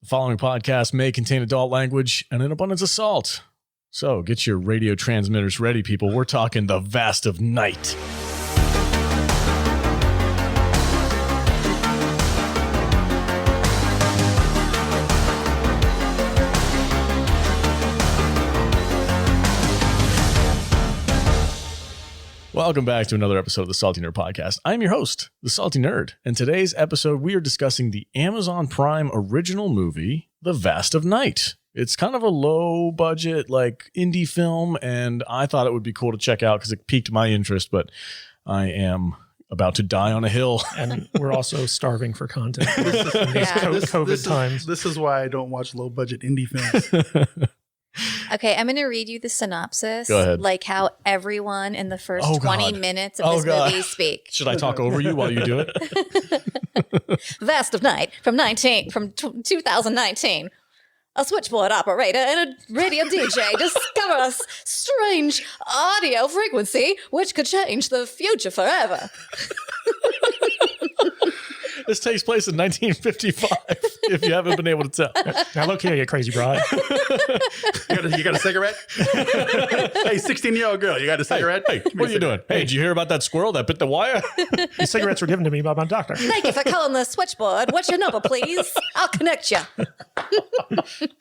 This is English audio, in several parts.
The following podcast may contain adult language and an abundance of salt. So get your radio transmitters ready, people. We're talking The Vast of Night. Welcome back to another episode of the Salty Nerd Podcast. I'm your host, the Salty Nerd, and today's episode we are discussing the Amazon Prime original movie, The Vast of Night. It's kind of a low-budget, like, indie film, and I thought it would be cool to check out because it piqued my interest, but I am about to die on a hill. And we're also starving for content in these COVID times. This is why I don't watch low-budget indie films. Okay, I'm going to read you the synopsis. Go ahead. Like how everyone in the first 20 minutes of this movie speak. Should I talk over you while you do it? Vast of Night from 2019. A switchboard operator and a radio DJ discover a strange audio frequency which could change the future forever. This takes place in 1955, if you haven't been able to tell. Now look here, you crazy broad. You got a cigarette? Hey, 16-year-old girl, you got a cigarette? Hey, what are you doing? Hey, did you hear about that squirrel that bit the wire? These cigarettes were given to me by my doctor. Thank you for calling the switchboard. What's your number, please? I'll connect you.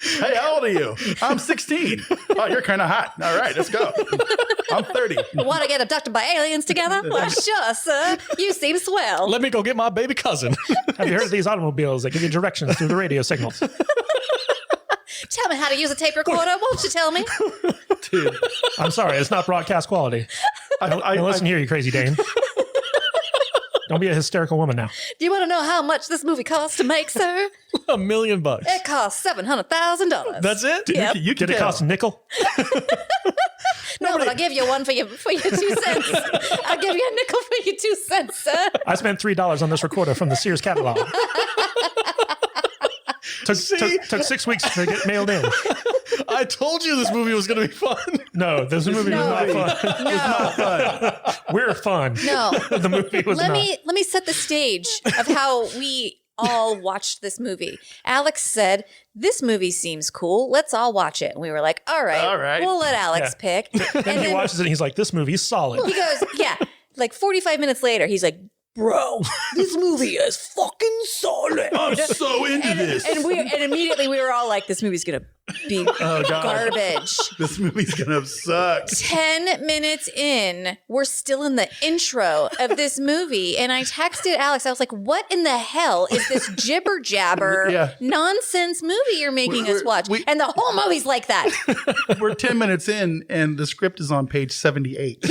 Hey, how old are you? I'm 16. Oh, you're kind of hot. All right, let's go. I'm 30. Want to get abducted by aliens together? Well, sure, sir. You seem swell. Let me go get my baby cousin. Have you heard of these automobiles that give you directions through the radio signals? Tell me how to use a tape recorder. Won't you tell me? Dude, I'm sorry, it's not broadcast quality. Now listen here, you crazy Dane. Don't be a hysterical woman now. Do you want to know how much this movie costs to make, sir? $1 million. It costs $700,000. That's it? Yep. you can Did it cost a nickel? No, but I'll give you one for your 2 cents. I'll give you a nickel for your 2 cents, sir. I spent $3 on this recorder from the Sears catalog. Took 6 weeks to get mailed in. I told you this movie was going to be fun. No, this movie was not fun. No, We're fun. no. The movie was Let not. me set the stage of how we all watched this movie. Alex said, "This movie seems cool. Let's all watch it." And we were like, "All right. We'll let Alex pick." Then he watches it and he's like, this movie's solid. He goes, "Yeah." Like 45 minutes later, he's like, "Bro, this movie is fucking solid." I'm so into this. And immediately we were all like, "This movie's gonna be garbage." This movie's going to suck. 10 minutes in, we're still in the intro of this movie, and I texted Alex. I was like, "What in the hell is this jibber jabber nonsense movie you're making us watch?" And the whole movie's like that. We're 10 minutes in, and the script is on page 78.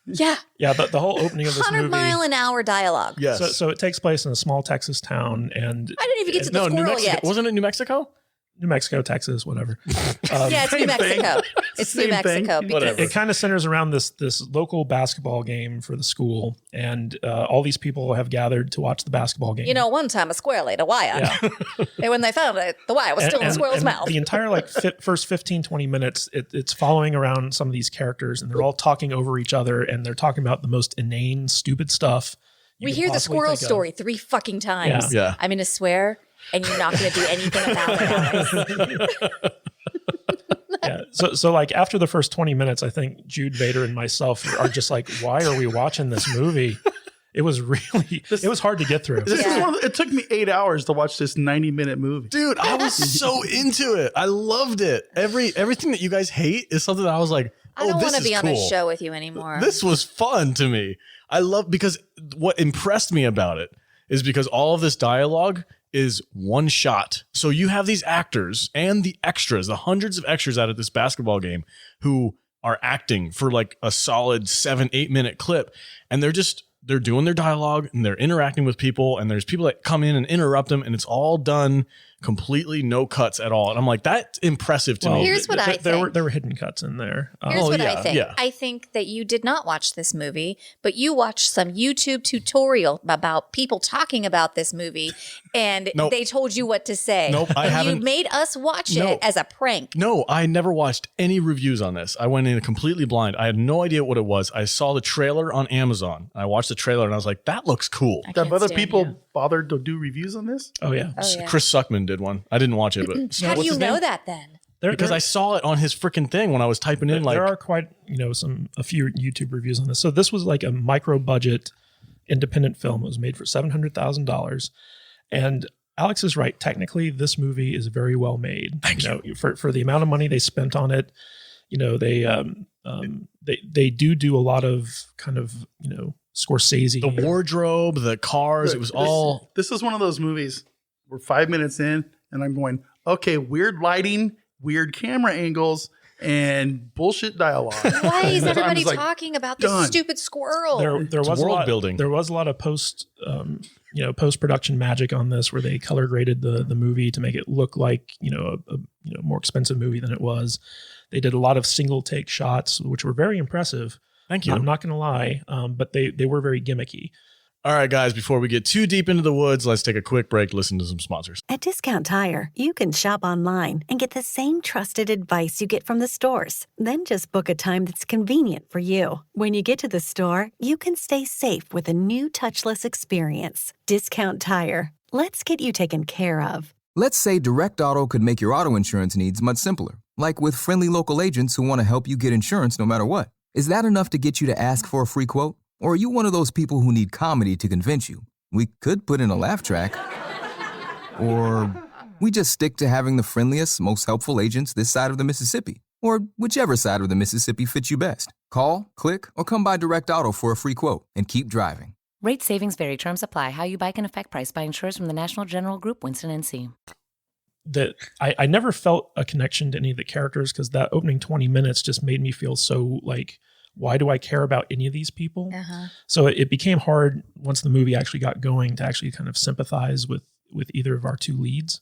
Yeah. Yeah, but the whole opening of this 100 movie. mile an hour dialogue. Yes. So it takes place in a small Texas town, and I didn't even get to the New squirrel Mexico. yet. Wasn't it New Mexico? New Mexico, Texas, whatever. Yeah, it's New Same thing. Mexico. It's New Same thing. Mexico. Because Whatever. It kind of centers around this local basketball game for the school, and all these people have gathered to watch the basketball game. you know, one time a squirrel ate a wire. Yeah. And when they found it, the wire was still in the squirrel's mouth. The entire first 15, 20 minutes, it's following around some of these characters, and they're all talking over each other, and they're talking about the most inane, stupid stuff. We hear the squirrel story 3 fucking times. Yeah. I'm going to swear, and you're not going to do anything about it, Alex. Yeah. So like after the first 20 minutes, I think Jude Vader and myself are just like, why are we watching this movie? It was hard to get through. This is it took me 8 hours to watch this 90-minute movie. Dude, I was so into it. I loved it. Everything that you guys hate is something that I was like, I don't want this to be is on cool. this show with you anymore. This was fun to me. I love because what impressed me about it is because all of this dialogue is one shot. So you have these actors and the extras, the hundreds of extras out of this basketball game who are acting for like a solid 7-8 minute clip. And they're doing their dialogue and they're interacting with people. And there's people that come in and interrupt them. And it's all done completely no cuts at all. And I'm like, that's impressive to me. Here's what I think. There were hidden cuts in there. Here's what yeah, I think. yeah. I think that you did not watch this movie, but you watched some YouTube tutorial about people talking about this movie, and Nope. they told you what to say. Nope, I And haven't. You made us watch No. it as a prank. No, I never watched any reviews on this. I went in completely blind. I had no idea what it was. I saw the trailer on Amazon. I watched the trailer and I was like, that looks cool. I Have can't other stand people you. bothered to do reviews on this? Oh yeah. Oh, yeah. Chris Suckman did one. I didn't watch it, but How do what's you his know name? that then? Because I saw it on his freaking thing when I was typing in. Like, there are quite, a few YouTube reviews on this. So this was like a micro budget independent film. It was made for $700,000. And Alex is right. Technically, this movie is very well made. Thank you. For the amount of money they spent on it. They do a lot of kind of, Scorsese. the wardrobe, the cars, it was all. This is one of those movies. We're 5 minutes in, and I'm going, okay, weird lighting, weird camera angles, and bullshit dialogue. Why is I'm everybody just like, talking about this done. stupid squirrel? There was a world lot, building. There was a lot of post-production magic on this, where they color graded the movie to make it look like a more expensive movie than it was. They did a lot of single take shots, which were very impressive. Thank you. I'm not going to lie, but they were very gimmicky. All right, guys, before we get too deep into the woods, let's take a quick break, listen to some sponsors. At Discount Tire, you can shop online and get the same trusted advice you get from the stores. Then just book a time that's convenient for you. When you get to the store, you can stay safe with a new touchless experience. Discount Tire. Let's get you taken care of. Let's say Direct Auto could make your auto insurance needs much simpler, like with friendly local agents who want to help you get insurance no matter what. Is that enough to get you to ask for a free quote? Or are you one of those people who need comedy to convince you? We could put in a laugh track. Or we just stick to having the friendliest, most helpful agents this side of the Mississippi. Or whichever side of the Mississippi fits you best. Call, click, or come by Direct Auto for a free quote and keep driving. Rate savings vary. Terms apply. How you buy can affect price. By insurers from the National General Group, Winston, N.C. That I never felt a connection to any of the characters, because that opening 20 minutes just made me feel so like, why do I care about any of these people? Uh-huh. So it became hard once the movie actually got going to actually kind of sympathize with either of our two leads.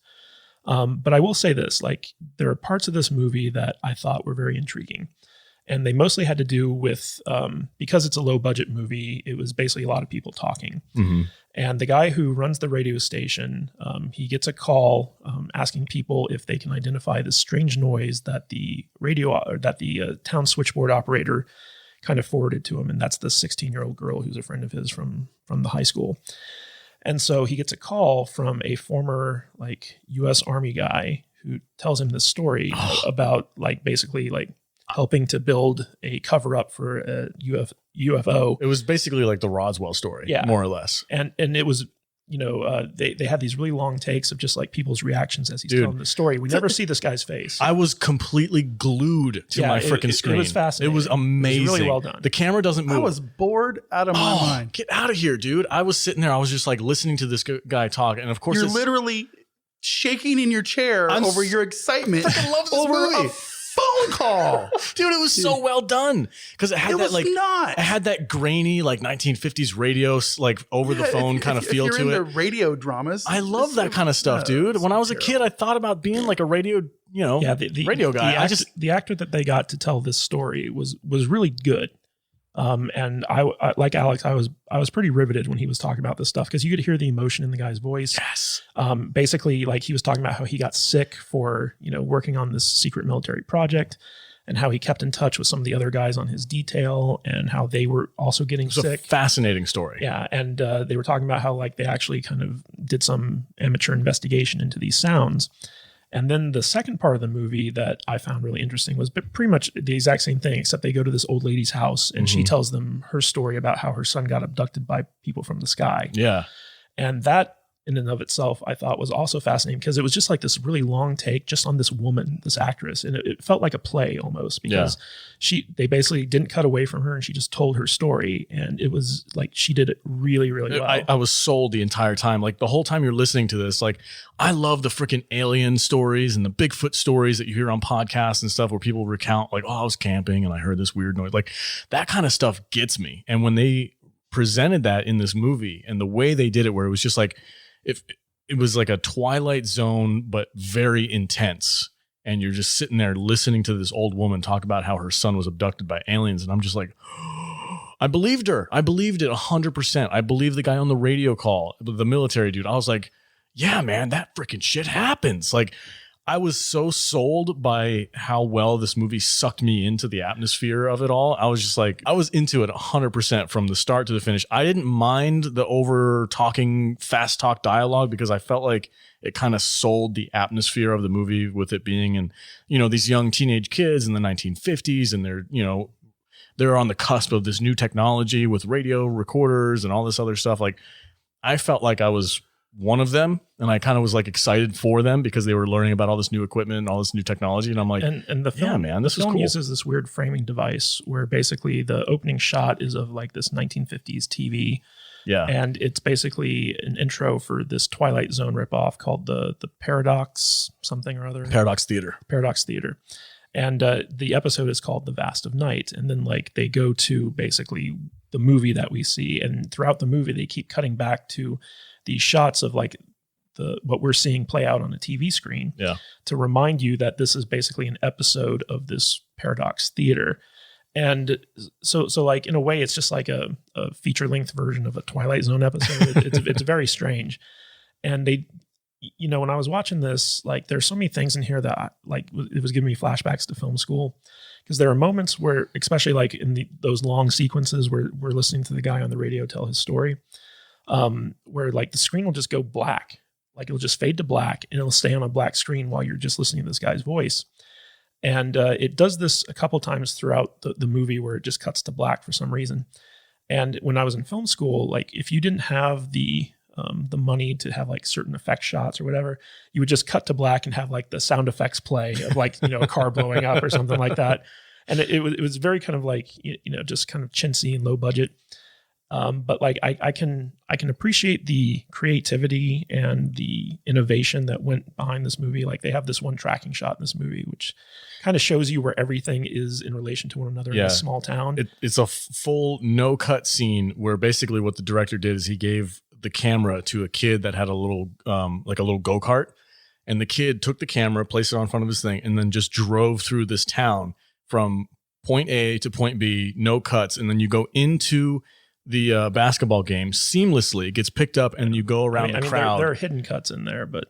But I will say this, like, there are parts of this movie that I thought were very intriguing. And they mostly had to do with, because it's a low budget movie, it was basically a lot of people talking. Mm-hmm. And the guy who runs the radio station, he gets a call asking people if they can identify this strange noise that the town switchboard operator kind of forwarded to him. And that's the 16-year-old girl who's a friend of his from the high school. And so he gets a call from a former like U.S. Army guy who tells him this story about like basically like helping to build a cover up for a UFO. It was basically like the Roswell story, Yeah. more or less. And it was, they had these really long takes of just like people's reactions as he's Dude. telling the story. We never see this guy's face. I was completely glued to Yeah, my it- freaking it screen. was fascinating. It was amazing. It was really well done. The camera doesn't move. I was bored out of my mind. Get out of here, dude. I was sitting there. I was just like listening to this guy talk. And of course, You're it's- literally shaking in your chair I'm over s- your excitement fucking love this over movie. a phone call. dude, it was so well done. Because it had It that was like not. it had that grainy, like 1950s radio, like over the phone kind of feel if to you're it. into radio dramas. I love that kind of stuff, dude. When I was a kid, I thought about being like a radio, radio guy. The actor that they got to tell this story was really good. And I like Alex, I was pretty riveted when he was talking about this stuff, because you could hear the emotion in the guy's voice. Yes. Basically, like he was talking about how he got sick for working on this secret military project, and how he kept in touch with some of the other guys on his detail, and how they were also getting It's a sick. fascinating story. Yeah, and they were talking about how like they actually kind of did some amateur investigation into these sounds. And then the second part of the movie that I found really interesting was pretty much the exact same thing, except they go to this old lady's house and she tells them her story about how her son got abducted by people from the sky. Yeah. And that in and of itself, I thought was also fascinating, because it was just like this really long take just on this woman, this actress. And it felt like a play almost, because they basically didn't cut away from her and she just told her story. And it was like, she did it really, really well. I was sold the entire time. Like the whole time you're listening to this, like I love the freaking alien stories and the Bigfoot stories that you hear on podcasts and stuff where people recount like, oh, I was camping and I heard this weird noise. Like that kind of stuff gets me. And when they presented that in this movie and the way they did it, where it was just like, if it was like a Twilight Zone, but very intense. And you're just sitting there listening to this old woman talk about how her son was abducted by aliens. And I'm just like, I believed her. I believed it 100%. I believe the guy on the radio call, the military dude. I was like, yeah, man, that freaking shit happens. Like, I was so sold by how well this movie sucked me into the atmosphere of it all. I was just like, I was into it 100% from the start to the finish. I didn't mind the over talking, fast talk dialogue because I felt like it kind of sold the atmosphere of the movie with it being in, these young teenage kids in the 1950s, and they're on the cusp of this new technology with radio recorders and all this other stuff. Like, I felt like I was one of them, and I kind of was like excited for them because they were learning about all this new equipment and all this new technology. And I'm like, and the film, yeah, man, this the is film cool. uses this weird framing device where basically the opening shot is of like this 1950s TV. Yeah. And it's basically an intro for this Twilight Zone ripoff called the Paradox something or other. Paradox Theater. Paradox Theater. And the episode is called The Vast of Night. And then like they go to basically the movie that we see. And throughout the movie, they keep cutting back to these shots of like what we're seeing play out on a TV screen to remind you that this is basically an episode of this Paradox Theater. And so like in a way, it's just like a feature length version of a Twilight Zone episode. It's very strange. And they, when I was watching this, like there's so many things in here that it was giving me flashbacks to film school, because there are moments where, especially like in those long sequences where we're listening to the guy on the radio tell his story, where like the screen will just go black, like it'll just fade to black and it'll stay on a black screen while you're just listening to this guy's voice. And it does this a couple times throughout the movie where it just cuts to black for some reason. And when I was in film school, like if you didn't have the money to have like certain effect shots or whatever, you would just cut to black and have like the sound effects play of like, a car blowing up or something like that. And it was very kind of like, just kind of chintzy and low budget. But like I can appreciate the creativity and the innovation that went behind this movie. Like they have this one tracking shot in this movie, which kind of shows you where everything is in relation to one another in a small town. It's a full no cut scene where basically what the director did is he gave the camera to a kid that had a little like a little go-kart, and the kid took the camera, placed it on front of his thing, and then just drove through this town from point A to point B, no cuts, and then you go into the basketball game seamlessly. It gets picked up and you go around the crowd. There are hidden cuts in there, but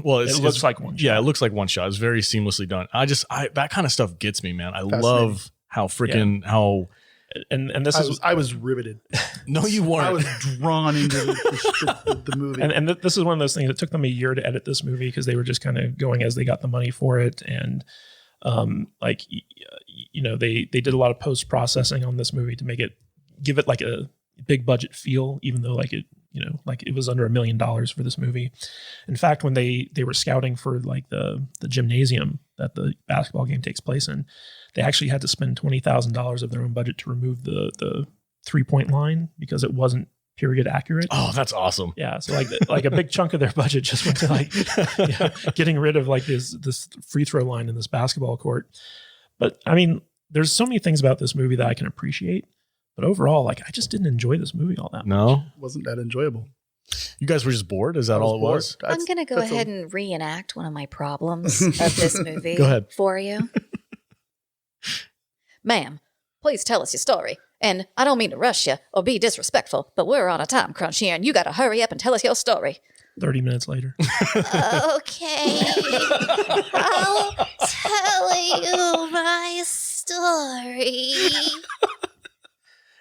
well, it looks like one shot. Yeah, it looks like one shot. It's very seamlessly done. That kind of stuff gets me, man. I love how freaking how. And this I was riveted. No, you weren't. I was drawn into the movie. And this is one of those things. It took them a year to edit this movie because they were just kind of going as they got the money for it. And they did a lot of post processing on this movie to give it like a big budget feel, even though like it was under $1 million for this movie. In fact, when they were scouting for like the gymnasium that the basketball game takes place in, they actually had to spend $20,000 of their own budget to remove the 3-point line because it wasn't period accurate. Oh, that's awesome. Yeah. So like a big chunk of their budget just went to like getting rid of like this free throw line in this basketball court. But I mean, there's so many things about this movie that I can appreciate. But overall, like I just didn't enjoy this movie all that much. It wasn't that enjoyable. You guys were just bored? Is that all it was? I'm going to go ahead and reenact one of my problems of this movie Go ahead. for you. Ma'am, please tell us your story. And I don't mean to rush you or be disrespectful, but we're on a time crunch here and you got to hurry up and tell us your story. 30 minutes later. Okay. I'll tell you my story.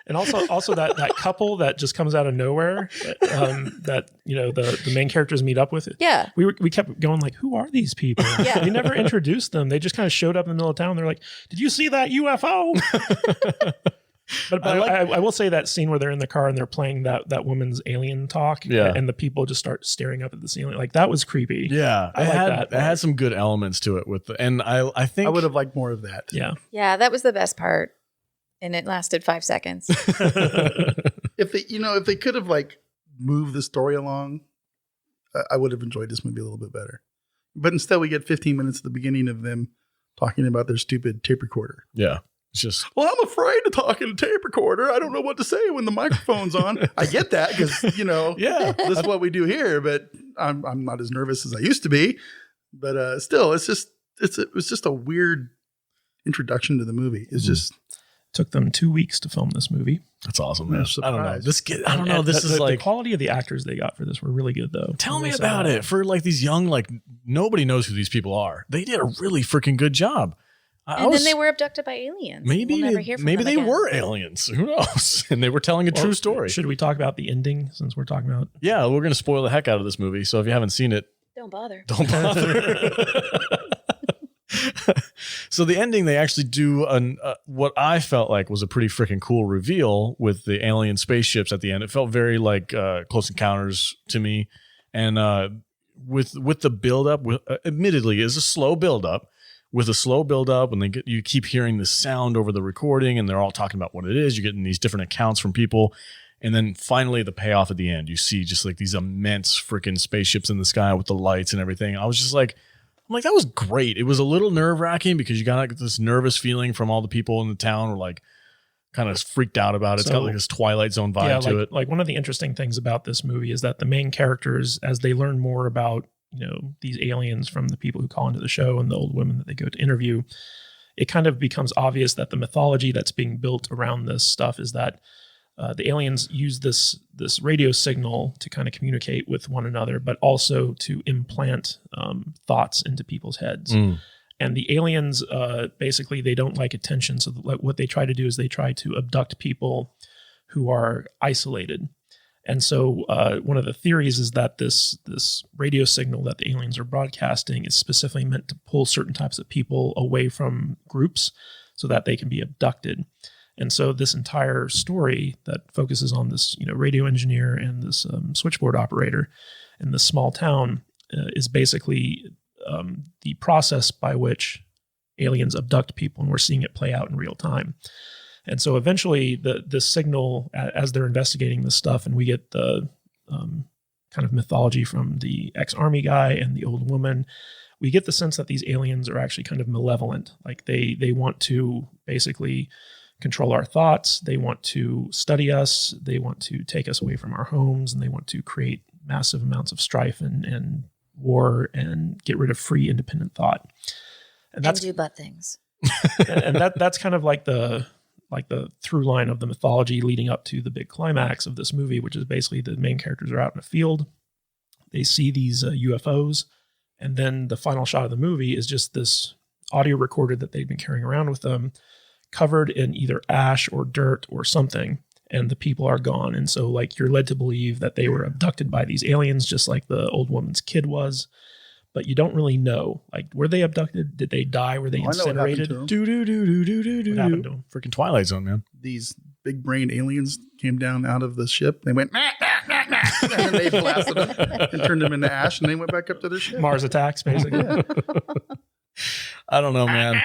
And also that couple that just comes out of nowhere that the main characters meet up with. Yeah. We kept going like, who are these people? Yeah. We never introduced them. They just kind of showed up in the middle of town. They're like, did you see that UFO? But I will say that scene where they're in the car and they're playing that woman's alien talk, and the people just start staring up at the ceiling. Like that was creepy. Yeah, I like that. It had some good elements to it and I think I would have liked more of that. Yeah. Yeah, that was the best part. And it lasted 5 seconds. If they could have like moved the story along, I would have enjoyed this movie a little bit better. But instead, we get 15 minutes at the beginning of them talking about their stupid tape recorder. Yeah. It's just, well, I'm afraid to talk in a tape recorder. I don't know what to say when the microphone's on. I get that because, this is what we do here, but I'm not as nervous as I used to be. But still, it was just a weird introduction to the movie. It's just Took them 2 weeks to film this movie. That's awesome, I'm man. I surprised. don't know. I don't know. This is the like, quality of the actors they got for this were really good, though. tell me about it. For like these young, like nobody knows who these people are. They did a really freaking good job. And then they were abducted by aliens. Maybe We'll never hear from maybe them they again. were aliens. Who knows? And they were telling a true story. Should we talk about the ending since we're talking about? Yeah, we're gonna spoil the heck out of this movie. So if you haven't seen it, Don't bother. don't bother. So the ending, they actually do what I felt like was a pretty freaking cool reveal with the alien spaceships at the end. It felt very like Close Encounters to me, and with the build up, admittedly, is a slow build up. With a slow build up, and you keep hearing the sound over the recording, and they're all talking about what it is. You're getting these different accounts from people. And then finally the payoff at the end, you see just like these immense freaking spaceships in the sky with the lights and everything. I was just like, that was great. It was a little nerve wracking because you got like this nervous feeling from all the people in the town were like kind of freaked out about it. It's got like this Twilight Zone vibe to it. Like one of the interesting things about this movie is that the main characters, as they learn more about, these aliens from the people who call into the show and the old women that they go to interview, it kind of becomes obvious that the mythology that's being built around this stuff is that the aliens use this radio signal to kind of communicate with one another, but also to implant thoughts into people's heads. And the aliens, basically, they don't like attention. So what they try to do is they try to abduct people who are isolated. And so one of the theories is that this radio signal that the aliens are broadcasting is specifically meant to pull certain types of people away from groups so that they can be abducted. And so this entire story that focuses on this, radio engineer and this switchboard operator in this small town is basically the process by which aliens abduct people, and we're seeing it play out in real time. And so eventually the signal, as they're investigating this stuff, and we get the kind of mythology from the ex-army guy and the old woman, we get the sense that these aliens are actually kind of malevolent. Like they want to basically control our thoughts. They want to study us. They want to take us away from our homes, and they want to create massive amounts of strife and war and get rid of free, independent thought. And that's do butt things. and that's kind of like the through line of the mythology leading up to the big climax of this movie, which is basically the main characters are out in a field. They see these UFOs, and then the final shot of the movie is just this audio recorder that they've been carrying around with them, covered in either ash or dirt or something, and the people are gone. And so like you're led to believe that they were abducted by these aliens, just like the old woman's kid was. But you don't really know. Like, were they abducted? Did they die? Were they incinerated? What happened to them? Freaking Twilight Zone, man. These big brain aliens came down out of the ship. They went, nah, nah, nah, nah. And then they blasted them and turned them into ash, and they went back up to their ship. Mars attacks, basically. Yeah. I don't know, man.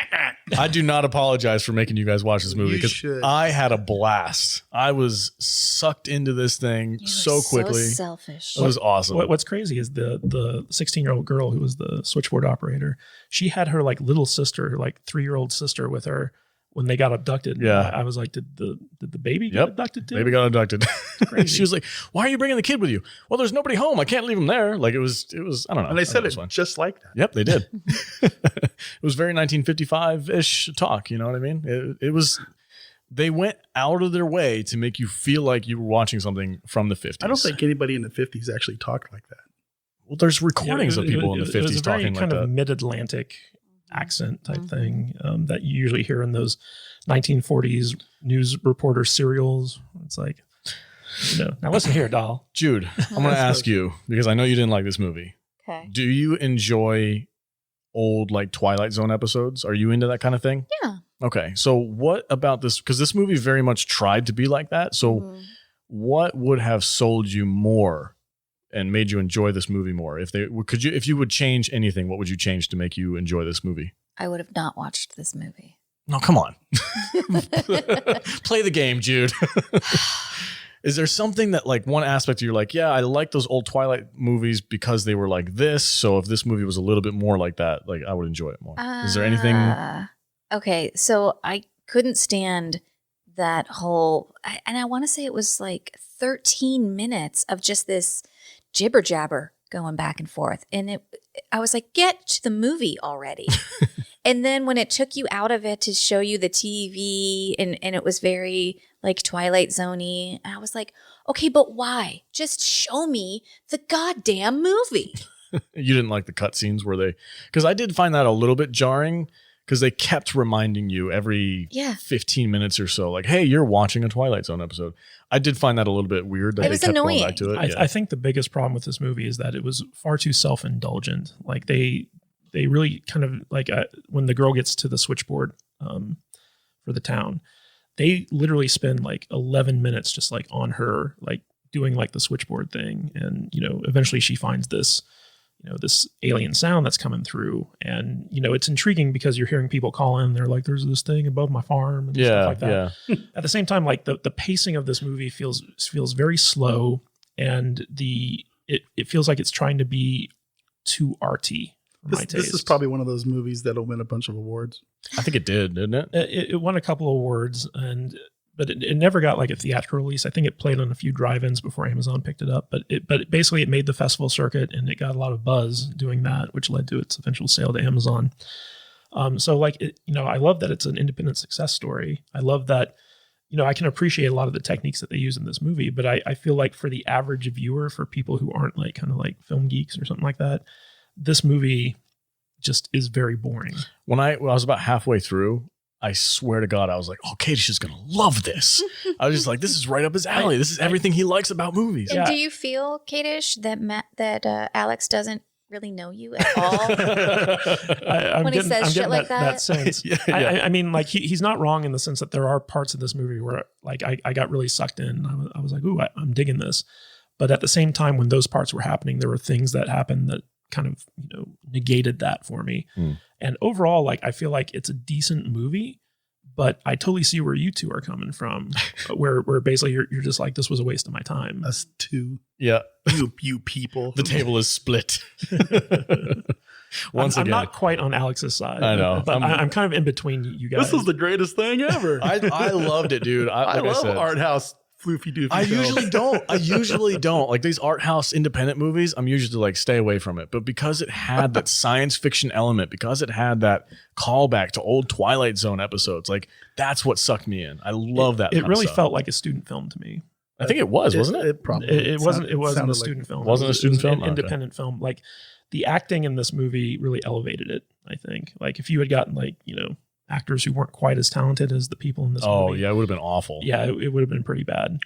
I do not apologize for making you guys watch this movie because I had a blast. I was sucked into this thing so quickly. So selfish. It was awesome. What's crazy is the 16-year-old girl who was the switchboard operator. She had her like little sister, like 3-year-old sister, with her when they got abducted. Yeah, I was like, did the baby get abducted too? Baby got abducted. She was like, "Why are you bringing the kid with you?" Well, there's nobody home. I can't leave him there. Like it was. I don't know. And they said it just like that. Yep, they did. It was very 1955-ish talk. You know what I mean? It was. They went out of their way to make you feel like you were watching something from the 50s. I don't think anybody in the 50s actually talked like that. Well, there's recordings of people in the 50s it was a very talking kind like of that. mid-Atlantic accent type thing that you usually hear in those 1940s news reporter serials. It's like, now listen here, doll. Jude, I'm going to ask you, because I know you didn't like this movie. Okay. Do you enjoy old like Twilight Zone episodes? Are you into that kind of thing? Yeah. Okay. So what about this? Because this movie very much tried to be like that. So what would have sold you more and made you enjoy this movie more? If you would change anything, what would you change to make you enjoy this movie? I would have not watched this movie. No, come on. Play the game, Jude. Is there something that like one aspect you're like, yeah, I like those old Twilight movies because they were like this. So if this movie was a little bit more like that, like I would enjoy it more. Is there anything? Okay. So I couldn't stand that whole, and I want to say it was like 13 minutes of just this jibber jabber going back and forth. And I was like, get to the movie already. And then when it took you out of it to show you the TV and it was very like Twilight Zone-y, I was like, okay, but why? Just show me the goddamn movie. You didn't like the cutscenes where they, because I did find that a little bit jarring because they kept reminding you every 15 minutes or so, like, hey, you're watching a Twilight Zone episode. I did find that a little bit weird that It was they kept annoying. going back to it. I think the biggest problem with this movie is that it was far too self-indulgent. Like they really kind of like when the girl gets to the switchboard for the town, they literally spend like 11 minutes just like on her, like doing like the switchboard thing. And, you know, eventually she finds this, you know, this alien sound that's coming through. And, you know, it's intriguing because you're hearing people call in. They're like, there's this thing above my farm and stuff like that. Yeah. At the same time, like the pacing of this movie feels very slow, and it feels like it's trying to be too arty for my taste. This is probably one of those movies that'll win a bunch of awards. I think it did, didn't it? It won a couple of awards, but it never got like a theatrical release. I think it played on a few drive-ins before Amazon picked it up. But basically, it made the festival circuit, and it got a lot of buzz doing that, which led to its eventual sale to Amazon. So like, you know, I love that it's an independent success story. I love that, you know, I can appreciate a lot of the techniques that they use in this movie, but I feel like for the average viewer, for people who aren't like kind of like film geeks or something like that, this movie just is very boring. When I was about halfway through, I swear to God, I was like, oh, Kadish is going to love this. I was just like, this is right up his alley. This is everything he likes about movies. And do you feel, Kadish, that Alex doesn't really know you at all when he says shit like that? That sense. Yeah. I mean, like he's not wrong in the sense that there are parts of this movie where like I got really sucked in. I was like, ooh, I'm digging this. But at the same time, when those parts were happening, there were things that happened that kind of, you know, negated that for me. And overall, like, I feel like it's a decent movie, but I totally see where you two are coming from, where basically you're just like, this was a waste of my time. Us two. Yeah. You people. The table is split. Once I'm again. not quite on Alex's side. I know. But I'm kind of in between you guys. This was the greatest thing ever. I loved it, dude. I like love I said, art house floofy doofy. I films. usually don't. Like these art house independent movies, I'm usually like stay away from it. But because it had that science fiction element, because it had that callback to old Twilight Zone episodes, like that's what sucked me in. I love that. It really felt like a student film to me. I think it was, wasn't it? It probably. It wasn't a student film. Wasn't a student film? An independent film. Like the acting in this movie really elevated it, I think. Like if you had gotten like, you know, actors who weren't quite as talented as the people in this movie. Oh, yeah, it would have been awful. Yeah, it would have been pretty bad.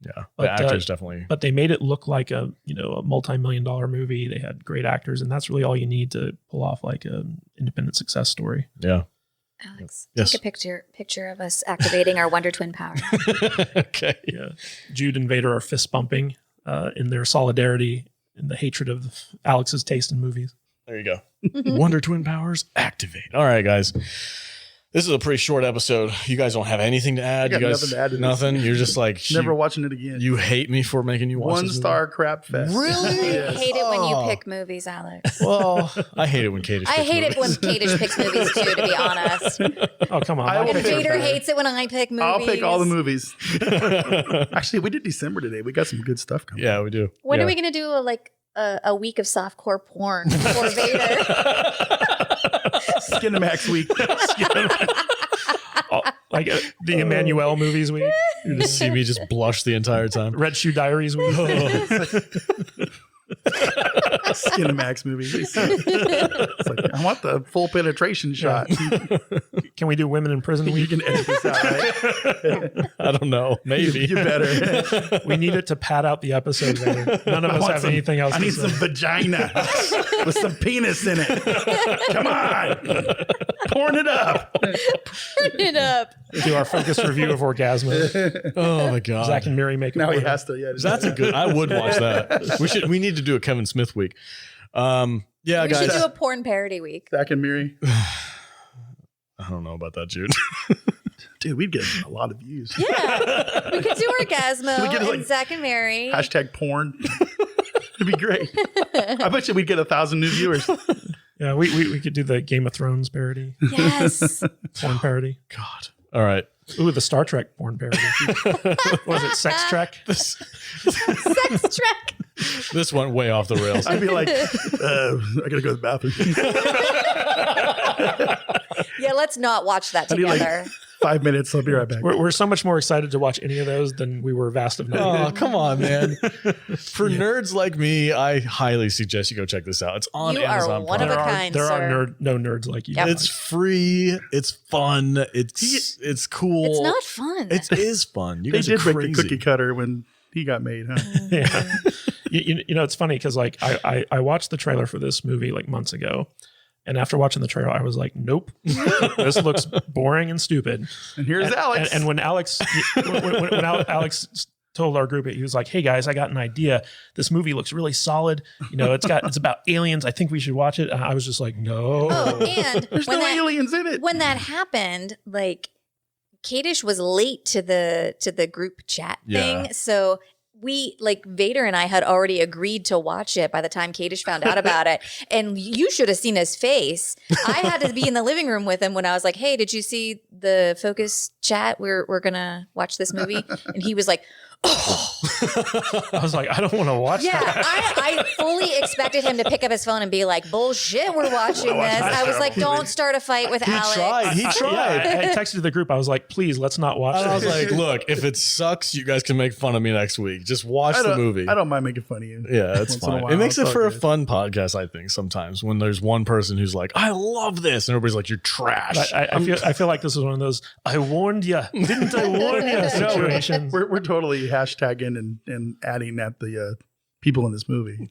Yeah. But, The actors definitely. But they made it look like a multi-million-dollar movie. They had great actors, and that's really all you need to pull off like an independent success story. Yeah. Alex, Yes. take a picture of us activating our Wonder Twin power. Okay. Yeah. Jude and Vader are fist bumping in their solidarity and the hatred of Alex's taste in movies. There you go. Wonder Twin powers activate. All right, guys. This is a pretty short episode. You guys don't have anything to add. I got You guys nothing to add to this. nothing. You're just like Never watching it again. You hate me for making you watch One this star crap fest. Really? I Yes. hate it when you Oh. pick movies, Alex. movie. Well, I hate it when Kadish. I picks hate it when movies. Kadish picks movies too, to be honest. Oh, come on. I will And pick Vader it. hates it when I pick movies. I'll pick all the movies. Actually, we did December today. We got some good stuff coming. Yeah, we do. When Yeah. are we going to do a week of softcore porn for Vader? Skinemax week. Like the Emmanuel movies week, You just see me just blush the entire time. Red Shoe Diaries week. Skinemax movie. It's like, I want the full penetration shot. Can we do Women in Prison You week? can edit this out, right? I don't know. Maybe. You better. We need it to pad out the episode. Vader. None of I us want have some- anything else I to need say. some vagina with some penis in it. Come on. Pouring it up. Turn it up. Do our focused review of Orgasmo. Oh my god. Zach and Mary make a Now he porno. has to. Yeah, That's a good. I would watch that. We need to do a Kevin Smith week. Yeah, We guys. should do a porn parody week. Zach and Miri. I don't know about that, Jude. Dude, we'd get a lot of views. Yeah. We could do Orgasmo We could do, and like, Zach and Mary. Hashtag porn. It'd be great. I bet you we'd get 1,000 new viewers. Yeah, we could do the Game of Thrones parody, Yes. porn parody. God. All right. Ooh, the Star Trek porn parody. Was it Sex Trek? This Sex Trek. this went way off the rails. I'd be like, I gotta go to the bathroom. Yeah, let's not watch that I need, like, together. 5 minutes. I'll be right back. We're so much more excited to watch any of those than we were Vast of Night. Oh, come on, man. For nerds like me, I highly suggest you go check this out. It's on You are Amazon one Prime. of a kind, there sir. are no nerds like you. Yep. It's free. It's fun. It's cool. It's not fun. It is fun. You They guys did are break crazy. the cookie cutter when he got made, huh? Yeah. You know, it's funny because like I watched the trailer for this movie like months ago. And after watching the trailer, I was like, nope, this looks boring and stupid. And here's Alex. And when Alex, when Alex told our group, he was like, hey guys, I got an idea. This movie looks really solid. You know, it's about aliens. I think we should watch it. And I was just like, no. Oh, and There's when no that, aliens in it. when that happened, like Kadish was late to the group chat thing. Yeah. So we, like, Vader and I had already agreed to watch it by the time Kadish found out about it. And you should have seen his face. I had to be in the living room with him when I was like, hey, did you see the Focus chat? We're going to watch this movie. And he was like, oh. I was like, I don't want to watch Yeah, that. I fully expected him to pick up his phone and be like, bullshit, we're watching this. I was like, don't start a fight with Alex. He tried. I texted the group. I was like, please, let's not watch I was this. like, look, if it sucks, you guys can make fun of me next week. Just watch the movie. I don't mind making fun of you. Yeah, it's Once in a fine. while, It makes it it's for all a good. fun podcast, I think, sometimes when there's one person who's like, I love this. And everybody's like, you're trash. I feel like this is one of those, I warned you. Didn't I warn you situations. We're totally hashtagging and adding at the people in this movie.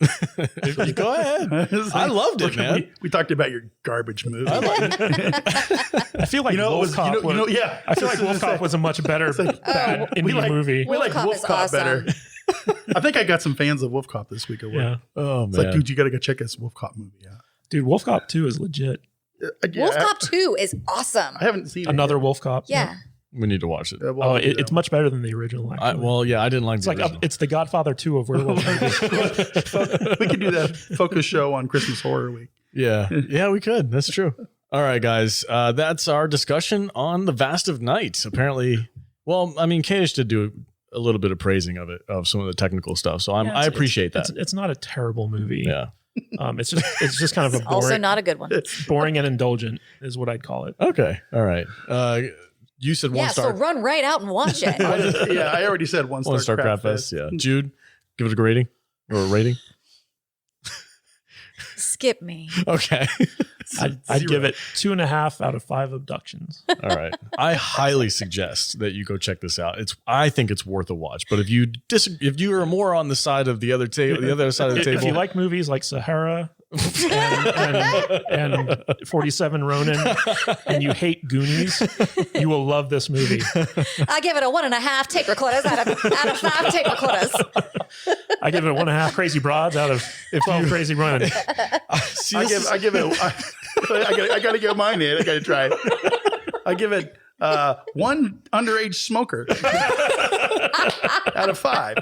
Go ahead. I loved it, man. We talked about your garbage movie. I like it. I feel like Wolf Cop yeah. I feel like Wolf Cop was a much better bad indie movie. We like Wolf Cop Wolf is Cop awesome. better. I think I got some fans of Wolf Cop this week at work. Yeah. Oh, It's man. like, dude, you got to go check this Wolf Cop movie out. Dude, Wolf Cop 2 is legit. Wolf Cop 2 is awesome. I haven't seen Another it yet. Wolf Cop. Yeah. We need to watch it. Well, Oh, I'll do it's that much better than the original. Actually. I didn't like it's the like original. it's the Godfather 2 of werewolf movies. one. We could do that focus show on Christmas Horror Week. Yeah. Yeah, we could. That's true. All right, guys. That's our discussion on The Vast of Night. Apparently, well, I mean, Kadish did do a little bit of praising of it, of some of the technical stuff. So I appreciate that. It's not a terrible movie. Yeah. It's just kind of a Also boring, not a good one. boring and indulgent is what I'd call it. Okay. All right. You said one Yeah, star. so run right out and watch it. I already said one star Crab Fest. Yeah. Jude, give it a rating or a rating. Skip me. Okay. I'd give it 2.5 out of 5 abductions. All right. I highly suggest that you go check this out. I think it's worth a watch. But if you are more on the side of the other side of the table, If you like movies like Sahara and 47 Ronin and you hate Goonies, you will love this movie. I give it a 1.5 tape recorders out of 5 tape recorders. I give it 1.5 Crazy Broads out of 12 Crazy Ronin. I give it. I got to get mine in. I got to try it. I give it one underage smoker out of 5.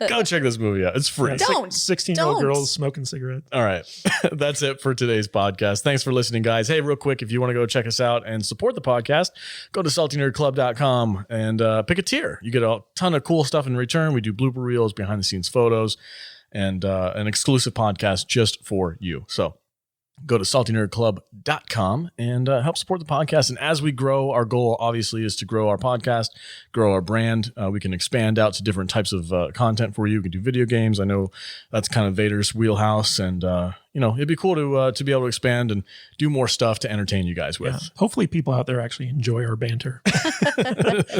go check this movie out. It's free. Don't. 16-year-old Don't. girls smoking cigarettes. All right. That's it for today's podcast. Thanks for listening, guys. Hey, real quick, if you want to go check us out and support the podcast, go to saltynerdclub.com and pick a tier. You get a ton of cool stuff in return. We do blooper reels, behind the scenes photos, and an exclusive podcast just for you. So go to saltynerdclub.com and help support the podcast. And as we grow, our goal obviously is to grow our podcast, grow our brand. We can expand out to different types of content for you. We can do video games. I know that's kind of Vader's wheelhouse. And, it'd be cool to be able to expand and do more stuff to entertain you guys with. Yeah. Hopefully people out there actually enjoy our banter.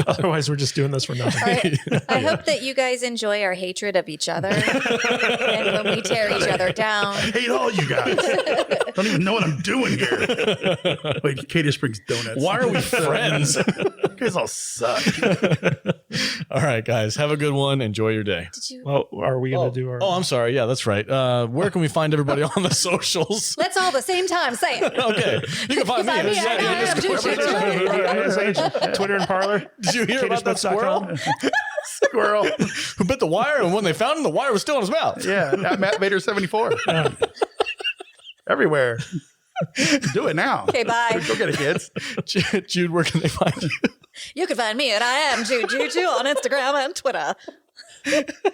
Otherwise, we're just doing this for nothing. I hope that you guys enjoy our hatred of each other and when we tear each other down. I hate all you guys. Don't even know what I'm doing here. Wait, Kadish brings donuts. Why are we friends? You guys all suck. All right, guys. Have a good one. Enjoy your day. Did you? Well, are we going to do our... Oh, I'm sorry. Yeah, that's right. Where can we find everybody on the socials? Let's all at the same time say it. Okay. You can find me. Find me at- at yeah, IMG. Twitter and Parlor. Did you hear about that squirrel Squirrel. who bit the wire, and when they found him, the wire was still in his mouth? Yeah, at Matt Vader 74. Everywhere. Do it now. Okay, bye. Go get it, kids. Jude, where can they find you? You can find me at I am Jude Juju on Instagram and Twitter.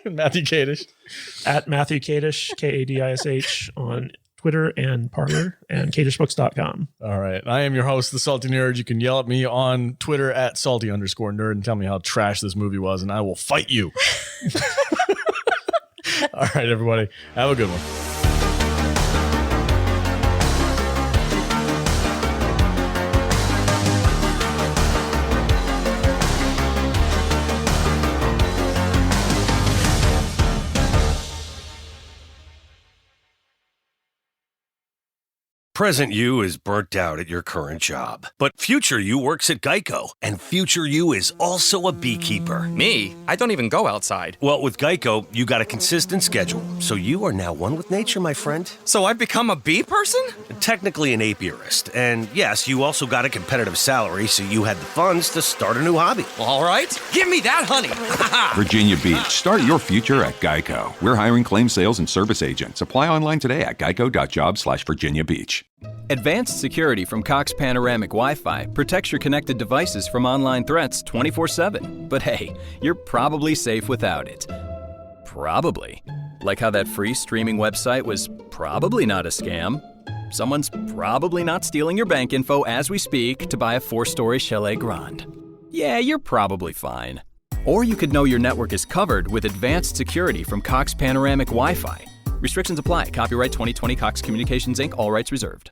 Matthew Kadish. At Matthew Kadish, Kadish, on Twitter and Parler and cagersbooks.com. All right. I am your host, The Salty Nerd. You can yell at me on Twitter at salty_nerd and tell me how trash this movie was, and I will fight you. All right, everybody. Have a good one. Present you is burnt out at your current job. But future you works at Geico. And future you is also a beekeeper. Me? I don't even go outside. Well, with Geico, you got a consistent schedule. So you are now one with nature, my friend. So I've become a bee person? Technically an apiarist. And yes, you also got a competitive salary, so you had the funds to start a new hobby. All right. Give me that honey. Virginia Beach. Start your future at Geico. We're hiring claim sales and service agents. Apply online today at geico.job/Virginia Beach. Advanced security from Cox Panoramic Wi-Fi protects your connected devices from online threats 24/7. But hey, you're probably safe without it. Probably. Like how that free streaming website was probably not a scam. Someone's probably not stealing your bank info as we speak to buy a 4-story Chalet Grande. Yeah, you're probably fine. Or you could know your network is covered with advanced security from Cox Panoramic Wi-Fi. Restrictions apply. Copyright 2020 Cox Communications, Inc., all rights reserved.